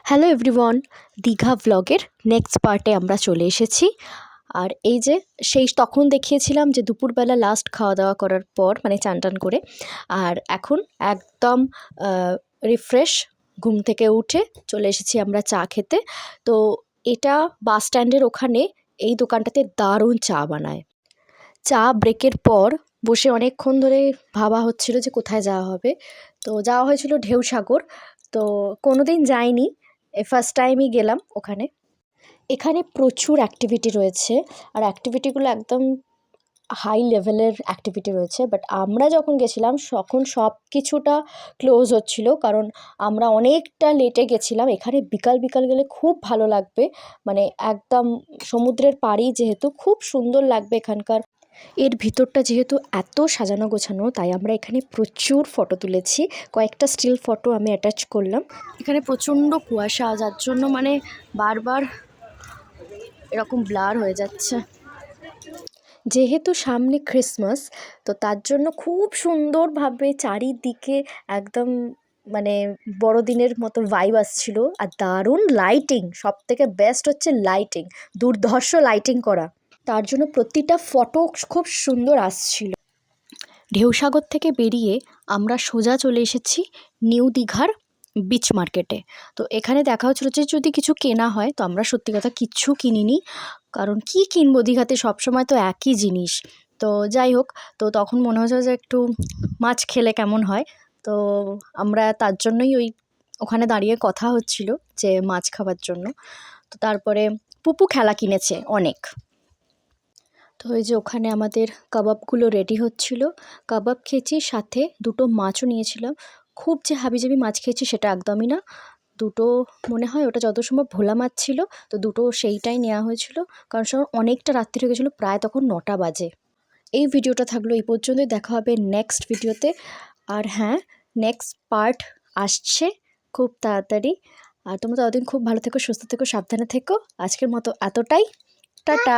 Hello everyone, Digha ভ্লগের next পার্টে আমরা চলে এসেছি। আর এই যে সেই তখন দেখিয়েছিলাম যে দুপুরবেলা লাস্ট খাওয়া দাওয়া করার পর মানে চান টান করে, আর এখন একদম রিফ্রেশ ঘুম থেকে উঠে চলে এসেছি আমরা চা খেতে। তো এটা বাস স্ট্যান্ডের ওখানে এই দোকানটাতে দারুণ চা বানায়। চা ব্রেকের পর বসে অনেকক্ষণ ধরে ভাবা হচ্ছিল যে কোথায় যাওয়া হবে। তো যাওয়া হয়েছিল ঢেউসাগর। তো কোনোদিন যাইনি, ফার্স্ট টাইমই গেলাম ওখানে। এখানে প্রচুর অ্যাক্টিভিটি রয়েছে, আর অ্যাক্টিভিটিগুলো একদম হাই লেভেলের অ্যাক্টিভিটি রয়েছে। বাট আমরা যখন গেছিলাম তখন সব কিছুটা ক্লোজ হচ্ছিল, কারণ আমরা অনেকটা লেটে গেছিলাম। এখানে বিকাল বিকাল গেলে খুব ভালো লাগবে, মানে একদম সমুদ্রের পাড়েই যেহেতু খুব সুন্দর লাগবে এখানকার। এর ভিতরটা যেহেতু এত সাজানো গোছানো, তাই আমরা এখানে প্রচুর ফটো তুলেছি। কয়েকটা স্টিল ফটো আমি অ্যাটাচ করলাম। এখানে প্রচণ্ড কুয়াশা, যার জন্য মানে বারবার এরকম ব্লার হয়ে যাচ্ছে। যেহেতু সামনে ক্রিসমাস, তো তার জন্য খুব সুন্দরভাবে চারিদিকে একদম মানে বড়দিনের মতো ভাইব আসছিল। আর দারুণ লাইটিং, সব থেকে বেস্ট হচ্ছে লাইটিং, দুর্ধর্ষ লাইটিং করা, তার জন্য প্রতিটা ফটো খুব সুন্দর আসছিল। ঢেউসাগর থেকে বেরিয়ে আমরা সোজা চলে এসেছি নিউ দীঘার বিচ মার্কেটে। তো এখানে দেখা হচ্ছিলো যে যদি কিছু কেনা হয়, তো আমরা সত্যি কথা কিচ্ছু কিনিনি, কারণ কি কিনবো, দীঘাতে সবসময় তো একই জিনিস। তো যাই হোক, তো তখন মনে হচ্ছে যে একটু মাছ খেলে কেমন হয়। তো আমরা তার জন্যই ওখানে দাঁড়িয়ে কথা হচ্ছিল যে মাছ খাবার জন্য। তো তারপরে পুপু খেলা কিনেছে অনেক। তো এই যে ওখানে আমাদের কাবাবগুলো রেডি হচ্ছিল। কাবাব খেয়েছি, সাথে দুটো মাছও নিয়েছিলাম। খুব যে হাবিজাবি মাছ খেয়েছি সেটা একদমই না, দুটো মনে হয় ওটা যত সম্ভব ভোলা মাছ ছিল। তো দুটো সেইটাই নেওয়া হয়েছিল, কারণ সব অনেকটা রাত্রি হয়ে গেছিলো, প্রায় তখন 9টা বাজে। এই ভিডিওটা থাকলো এই পর্যন্তই, দেখা হবে নেক্সট ভিডিওতে। আর হ্যাঁ, নেক্সট পার্ট আসছে খুব তাড়াতাড়ি। আর তোমরা ততদিন খুব ভালো থেকো, সুস্থ থেকো, সাবধানে থেকো। আজকের মতো এতটাই, টাটা।